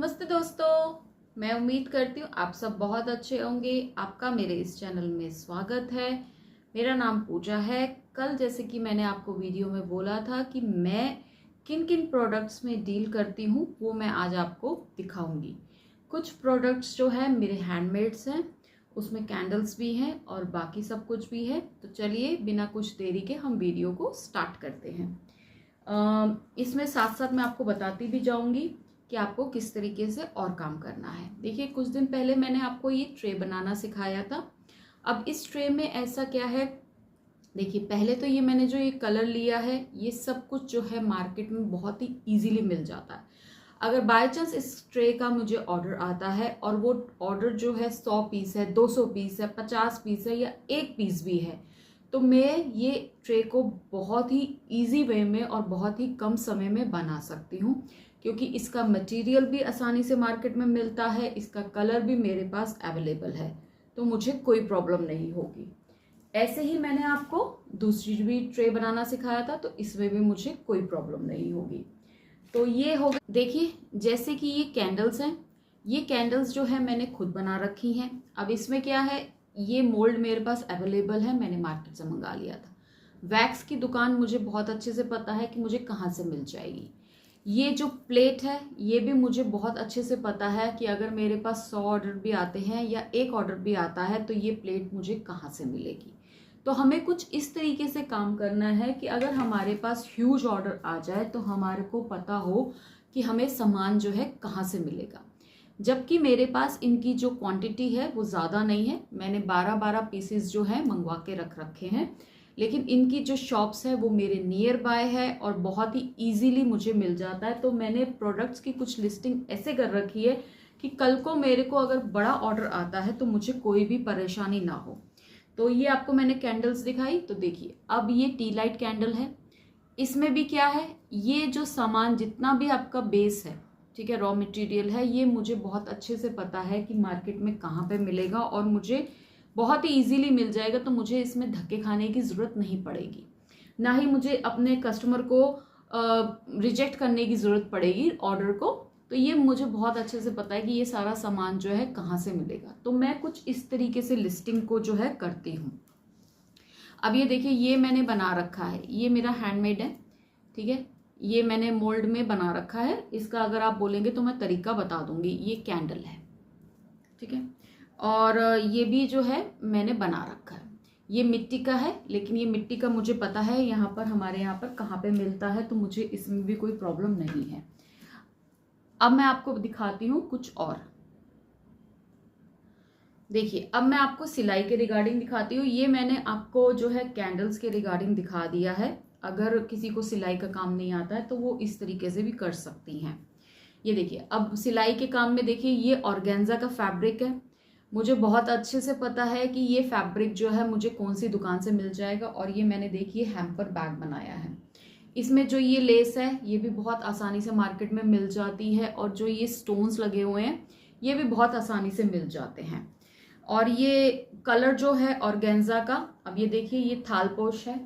नमस्ते दोस्तों, मैं उम्मीद करती हूँ आप सब बहुत अच्छे होंगे। आपका मेरे इस चैनल में स्वागत है। मेरा नाम पूजा है। कल जैसे कि मैंने आपको वीडियो में बोला था कि मैं किन किन प्रोडक्ट्स में डील करती हूँ, वो मैं आज आपको दिखाऊंगी। कुछ प्रोडक्ट्स जो है मेरे हैंडमेड्स हैं, उसमें कैंडल्स भी हैं और बाकी सब कुछ भी है। तो चलिए बिना कुछ देरी के हम वीडियो को स्टार्ट करते हैं। इसमें साथ साथ मैं आपको बताती भी जाऊंगी कि आपको किस तरीके से और काम करना है। देखिए, कुछ दिन पहले मैंने आपको ये ट्रे बनाना सिखाया था। अब इस ट्रे में ऐसा क्या है, देखिए पहले तो ये मैंने जो ये कलर लिया है, ये सब कुछ जो है मार्केट में बहुत ही इजीली मिल जाता है। अगर बाय चांस इस ट्रे का मुझे ऑर्डर आता है और वो ऑर्डर जो है 100 पीस है, 200 पीस है, 50 पीस है या 1 पीस भी है, तो मैं ये ट्रे को बहुत ही इजी वे में और बहुत ही कम समय में बना सकती हूँ, क्योंकि इसका मटेरियल भी आसानी से मार्केट में मिलता है, इसका कलर भी मेरे पास अवेलेबल है, तो मुझे कोई प्रॉब्लम नहीं होगी। ऐसे ही मैंने आपको दूसरी भी ट्रे बनाना सिखाया था, तो इसमें भी मुझे कोई प्रॉब्लम नहीं होगी। तो ये हो गया। देखिए, जैसे कि ये कैंडल्स हैं, ये कैंडल्स जो है मैंने खुद बना रखी हैं। अब इसमें क्या है, ये मोल्ड मेरे पास अवेलेबल है, मैंने मार्केट से मंगा लिया था। वैक्स की दुकान मुझे बहुत अच्छे से पता है कि मुझे कहाँ से मिल जाएगी। ये जो प्लेट है, ये भी मुझे बहुत अच्छे से पता है कि अगर मेरे पास 100 ऑर्डर भी आते हैं या 1 ऑर्डर भी आता है तो ये प्लेट मुझे कहाँ से मिलेगी। तो हमें कुछ इस तरीके से काम करना है कि अगर हमारे पास ह्यूज ऑर्डर आ जाए तो हमारे को पता हो कि हमें सामान जो है कहाँ से मिलेगा। जबकि मेरे पास इनकी जो क्वांटिटी है वो ज़्यादा नहीं है, मैंने 12-12 पीसेस जो है मंगवा के रख रखे हैं, लेकिन इनकी जो शॉप्स है वो मेरे नियर बाय है और बहुत ही इजीली मुझे मिल जाता है। तो मैंने प्रोडक्ट्स की कुछ लिस्टिंग ऐसे कर रखी है कि कल को मेरे को अगर बड़ा ऑर्डर आता है तो मुझे कोई भी परेशानी ना हो। तो ये आपको मैंने कैंडल्स दिखाई, तो देखिए अब ये टी लाइट कैंडल है। इसमें भी क्या है, ये जो सामान जितना भी आपका बेस है, ठीक है, रॉ मटेरियल है, ये मुझे बहुत अच्छे से पता है कि मार्केट में कहाँ पे मिलेगा और मुझे बहुत ही इजीली मिल जाएगा। तो मुझे इसमें धक्के खाने की ज़रूरत नहीं पड़ेगी, ना ही मुझे अपने कस्टमर को रिजेक्ट करने की ज़रूरत पड़ेगी ऑर्डर को। तो ये मुझे बहुत अच्छे से पता है कि ये सारा सामान जो है कहाँ से मिलेगा। तो मैं कुछ इस तरीके से लिस्टिंग को जो है करती हूँ। अब ये देखिए, ये मैंने बना रखा है, ये मेरा हैंडमेड है, ठीक है, ये मैंने मोल्ड में बना रखा है। इसका अगर आप बोलेंगे तो मैं तरीका बता दूंगी। ये कैंडल है, ठीक है, और ये भी जो है मैंने बना रखा है। ये मिट्टी का है, लेकिन ये मिट्टी का मुझे पता है यहाँ पर, हमारे यहाँ पर कहाँ पे मिलता है, तो मुझे इसमें भी कोई प्रॉब्लम नहीं है। अब मैं आपको दिखाती हूँ कुछ और। देखिए, अब मैं आपको सिलाई के रिगार्डिंग दिखाती हूँ। ये मैंने आपको जो है कैंडल्स के रिगार्डिंग दिखा दिया है। अगर किसी को सिलाई का काम नहीं आता है तो वो इस तरीके से भी कर सकती हैं। ये देखिए, अब सिलाई के काम में देखिए, ये ऑर्गेन्जा का फैब्रिक है। मुझे बहुत अच्छे से पता है कि ये फैब्रिक जो है मुझे कौन सी दुकान से मिल जाएगा। और ये मैंने देखिए हैम्पर बैग बनाया है। इसमें जो ये लेस है ये भी बहुत आसानी से मार्केट में मिल जाती है, और जो ये स्टोन्स लगे हुए हैं ये भी बहुत आसानी से मिल जाते हैं। और ये कलर जो है ऑर्गेन्जा का, अब ये देखिए, ये थालपोश है।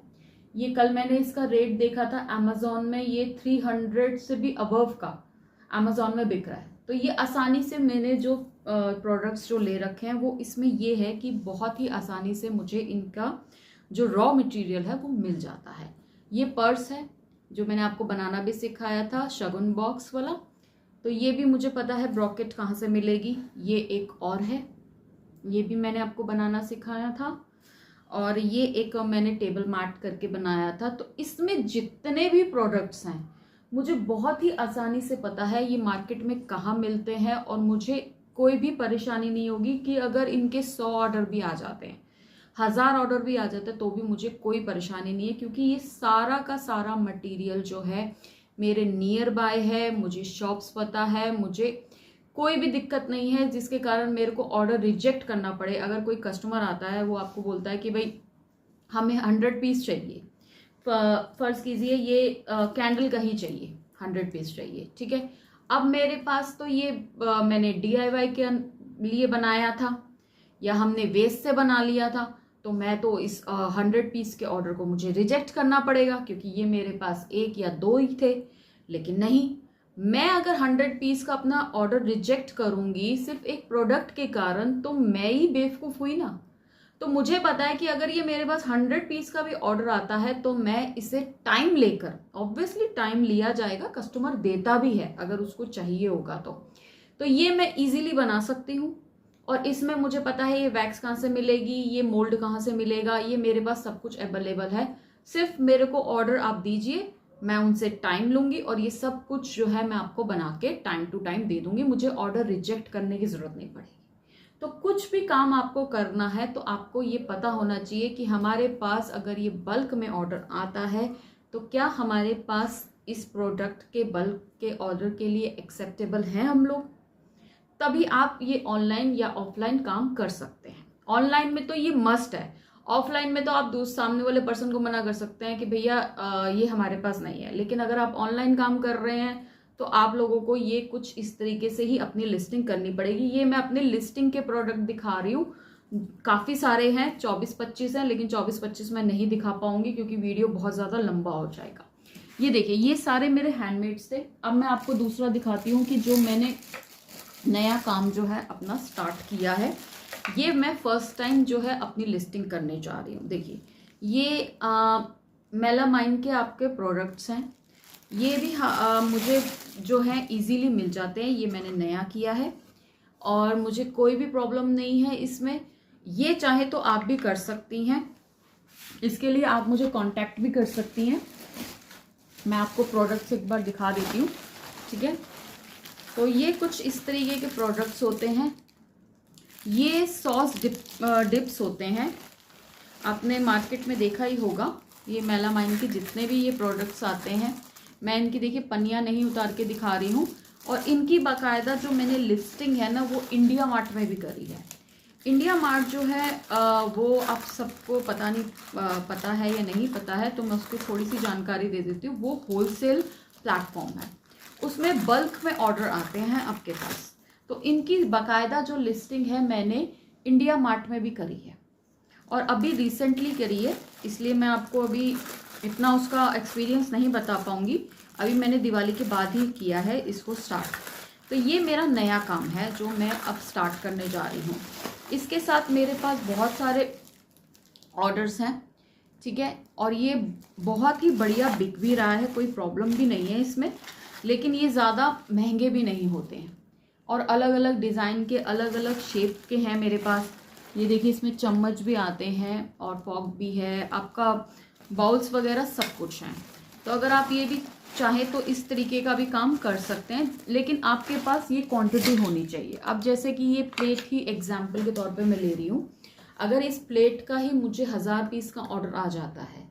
ये कल मैंने इसका रेट देखा था अमेजोन में, ये 300 से भी अबव का अमेजोन में बिक रहा है। तो ये आसानी से मैंने जो प्रोडक्ट्स जो ले रखे हैं वो इसमें ये है कि बहुत ही आसानी से मुझे इनका जो रॉ मटेरियल है वो मिल जाता है। ये पर्स है जो मैंने आपको बनाना भी सिखाया था, शगुन बॉक्स वाला। तो ये भी मुझे पता है ब्रॉकेट कहाँ से मिलेगी। ये एक और है, ये भी मैंने आपको बनाना सिखाया था। और ये एक मैंने टेबल मैट करके बनाया था। तो इसमें जितने भी प्रोडक्ट्स हैं मुझे बहुत ही आसानी से पता है ये मार्केट में कहाँ मिलते हैं, और मुझे कोई भी परेशानी नहीं होगी कि अगर इनके 100 ऑर्डर भी आ जाते हैं, 1000 ऑर्डर भी आ जाते हैं, तो भी मुझे कोई परेशानी नहीं है, क्योंकि ये सारा का सारा मटेरियल जो है मेरे नियर बाय है। मुझे शॉप्स पता है, मुझे कोई भी दिक्कत नहीं है जिसके कारण मेरे को ऑर्डर रिजेक्ट करना पड़े। अगर कोई कस्टमर आता है, वो आपको बोलता है कि भाई हमें 100 पीस चाहिए, फर्ज कीजिए ये कैंडल का ही चाहिए, 100 पीस चाहिए, ठीक है। अब मेरे पास तो ये मैंने DIY के लिए बनाया था या हमने वेस्ट से बना लिया था, तो मैं तो इस 100 पीस के ऑर्डर को मुझे रिजेक्ट करना पड़ेगा, क्योंकि ये मेरे पास 1 या 2 ही थे। लेकिन नहीं, मैं अगर 100 पीस का अपना ऑर्डर रिजेक्ट करूंगी सिर्फ एक प्रोडक्ट के कारण, तो मैं ही बेवकूफ हुई ना। तो मुझे पता है कि अगर ये मेरे पास 100 पीस का भी ऑर्डर आता है तो मैं इसे टाइम लेकर, ऑब्वियसली टाइम लिया जाएगा, कस्टमर देता भी है अगर उसको चाहिए होगा तो ये मैं इजीली बना सकती हूँ। और इसमें मुझे पता है ये वैक्स कहाँ से मिलेगी, ये मोल्ड कहाँ से मिलेगा, ये मेरे पास सब कुछ अवेलेबल है। सिर्फ मेरे को ऑर्डर आप दीजिए, मैं उनसे टाइम लूंगी और ये सब कुछ जो है मैं आपको बना के टाइम टू टाइम दे दूंगी। मुझे ऑर्डर रिजेक्ट करने की जरूरत नहीं पड़ेगी। तो कुछ भी काम आपको करना है तो आपको ये पता होना चाहिए कि हमारे पास अगर ये बल्क में ऑर्डर आता है तो क्या हमारे पास इस प्रोडक्ट के बल्क के ऑर्डर के लिए एक्सेप्टेबल हैं हम लोग। तभी आप ये ऑनलाइन या ऑफलाइन काम कर सकते हैं। ऑनलाइन में तो ये मस्ट है, ऑफलाइन में तो आप सामने वाले पर्सन को मना कर सकते हैं कि भैया ये हमारे पास नहीं है। लेकिन अगर आप ऑनलाइन काम कर रहे हैं तो आप लोगों को ये कुछ इस तरीके से ही अपनी लिस्टिंग करनी पड़ेगी। ये मैं अपने लिस्टिंग के प्रोडक्ट दिखा रही हूँ, काफ़ी सारे हैं, 24-25 हैं, लेकिन 24-25 मैं नहीं दिखा पाऊंगी क्योंकि वीडियो बहुत ज़्यादा लंबा हो जाएगा। ये देखिए, ये सारे मेरे हैंडमेड्स थे। अब मैं आपको दूसरा दिखाती हूँ कि जो मैंने नया काम जो है अपना स्टार्ट किया है। ये मैं फर्स्ट टाइम जो है अपनी लिस्टिंग करने जा रही हूँ। देखिए, ये मेलामाइन के आपके प्रोडक्ट्स हैं। ये भी मुझे जो है इजीली मिल जाते हैं। ये मैंने नया किया है और मुझे कोई भी प्रॉब्लम नहीं है इसमें। ये चाहे तो आप भी कर सकती हैं, इसके लिए आप मुझे कांटेक्ट भी कर सकती हैं। मैं आपको प्रोडक्ट्स एक बार दिखा देती हूँ, ठीक है। तो ये कुछ इस तरीके के प्रोडक्ट्स होते हैं। ये सॉस डिप्स होते हैं, आपने मार्केट में देखा ही होगा। ये मेलामाइन के जितने भी ये प्रोडक्ट्स आते हैं, मैं इनकी देखिए पन्नियाँ नहीं उतार के दिखा रही हूँ। और इनकी बाकायदा जो मैंने लिस्टिंग है ना वो इंडिया मार्ट में भी करी है। इंडिया मार्ट जो है वो आप सबको पता नहीं पता है या नहीं पता है, तो मैं उसकी थोड़ी सी जानकारी दे देती हूँ। वो होलसेल प्लेटफॉर्म है, उसमें बल्क में ऑर्डर आते हैं आपके पास। तो इनकी बाकायदा जो लिस्टिंग है मैंने इंडिया मार्ट में भी करी है और अभी रिसेंटली करी है, इसलिए मैं आपको अभी इतना उसका एक्सपीरियंस नहीं बता पाऊंगी। अभी मैंने दिवाली के बाद ही किया है इसको स्टार्ट। तो ये मेरा नया काम है जो मैं अब स्टार्ट करने जा रही हूँ। इसके साथ मेरे पास बहुत सारे ऑर्डर्स हैं, ठीक है, और ये बहुत ही बढ़िया बिक भी रहा है, कोई प्रॉब्लम भी नहीं है इसमें। लेकिन ये ज़्यादा महंगे भी नहीं होते हैं और अलग अलग डिज़ाइन के अलग अलग शेप के हैं मेरे पास। ये देखिए, इसमें चम्मच भी आते हैं और फॉक भी है, आपका बाउल्स वगैरह सब कुछ हैं। तो अगर आप ये भी चाहें तो इस तरीके का भी काम कर सकते हैं, लेकिन आपके पास ये क्वांटिटी होनी चाहिए। अब जैसे कि ये प्लेट ही एग्जाम्पल के तौर पे मैं ले रही हूँ, अगर इस प्लेट का ही मुझे 1000 पीस का ऑर्डर आ जाता है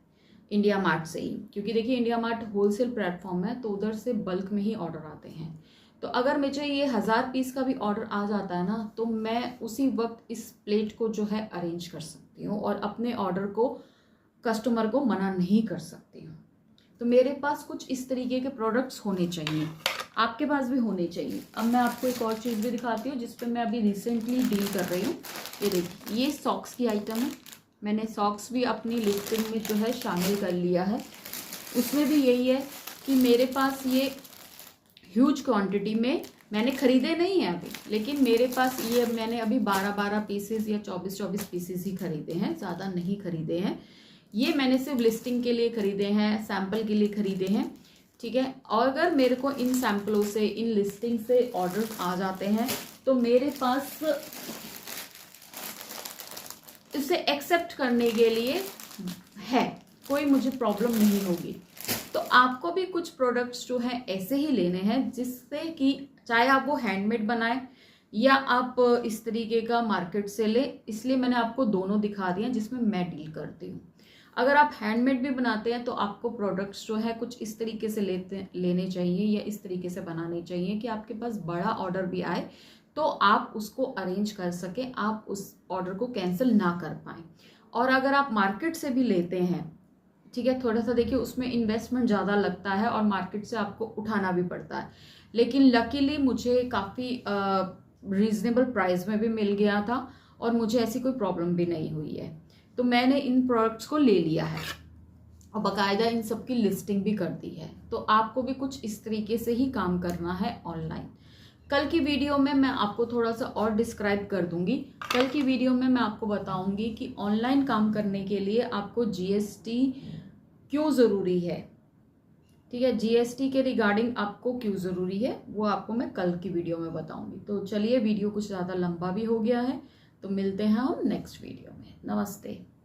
इंडिया मार्ट से ही, क्योंकि देखिए इंडिया मार्ट होलसेल प्लेटफॉर्म है तो उधर से बल्क में ही ऑर्डर आते हैं। तो अगर मुझे ये 1000 पीस का भी ऑर्डर आ जाता है ना, तो मैं उसी वक्त इस प्लेट को जो है अरेंज कर सकती हूँ और अपने ऑर्डर को कस्टमर को मना नहीं कर सकती हूँ। तो मेरे पास कुछ इस तरीके के प्रोडक्ट्स होने चाहिए, आपके पास भी होने चाहिए। अब मैं आपको एक और चीज़ भी दिखाती हूँ जिस पे मैं अभी रिसेंटली डील कर रही हूँ। ये देखिए, ये सॉक्स की आइटम है। मैंने सॉक्स भी अपनी लिस्टिंग में जो है शामिल कर लिया है। उसमें भी यही है कि मेरे पास ये ह्यूज क्वांटिटी में मैंने ख़रीदे नहीं हैं अभी, लेकिन मेरे पास ये मैंने अभी 12-12 पीसेस या 24-24 पीसेस ही खरीदे हैं, ज़्यादा नहीं खरीदे हैं। ये मैंने सिर्फ लिस्टिंग के लिए ख़रीदे हैं, सैम्पल के लिए ख़रीदे हैं, ठीक है। और अगर मेरे को इन सैम्पलों से, इन लिस्टिंग से ऑर्डर्स आ जाते हैं तो मेरे पास इसे एक्सेप्ट करने के लिए है, कोई मुझे प्रॉब्लम नहीं होगी। तो आपको भी कुछ प्रोडक्ट्स जो हैं ऐसे ही लेने हैं जिससे कि चाहे आप वो हैंडमेड बनाएं या आप इस तरीके का मार्केट से ले। इसलिए मैंने आपको दोनों दिखा दिया जिसमें मैं डील करती हूँ। अगर आप हैंडमेड भी बनाते हैं तो आपको प्रोडक्ट्स जो है कुछ इस तरीके से लेने चाहिए या इस तरीके से बनाने चाहिए कि आपके पास बड़ा ऑर्डर भी आए तो आप उसको अरेंज कर सकें, आप उस ऑर्डर को कैंसिल ना कर पाएँ। और अगर आप मार्केट से भी लेते हैं, ठीक है, थोड़ा सा देखिए उसमें इन्वेस्टमेंट ज़्यादा लगता है और मार्केट से आपको उठाना भी पड़ता है। लेकिन लकीली मुझे काफ़ी रीज़नेबल प्राइस में भी मिल गया था और मुझे ऐसी कोई प्रॉब्लम भी नहीं हुई है। तो मैंने इन प्रोडक्ट्स को ले लिया है और बाकायदा इन सब की लिस्टिंग भी कर दी है। तो आपको भी कुछ इस तरीके से ही काम करना है ऑनलाइन। कल की वीडियो में मैं आपको थोड़ा सा और डिस्क्राइब कर दूंगी। कल की वीडियो में मैं आपको बताऊंगी कि ऑनलाइन काम करने के लिए आपको जीएसटी क्यों ज़रूरी है। ठीक है, जीएसटी के रिगार्डिंग आपको क्यों ज़रूरी है वो आपको मैं कल की वीडियो में बताऊंगी। तो चलिए, वीडियो कुछ ज़्यादा लंबा भी हो गया है, तो मिलते हैं हम नेक्स्ट वीडियो में। नमस्ते।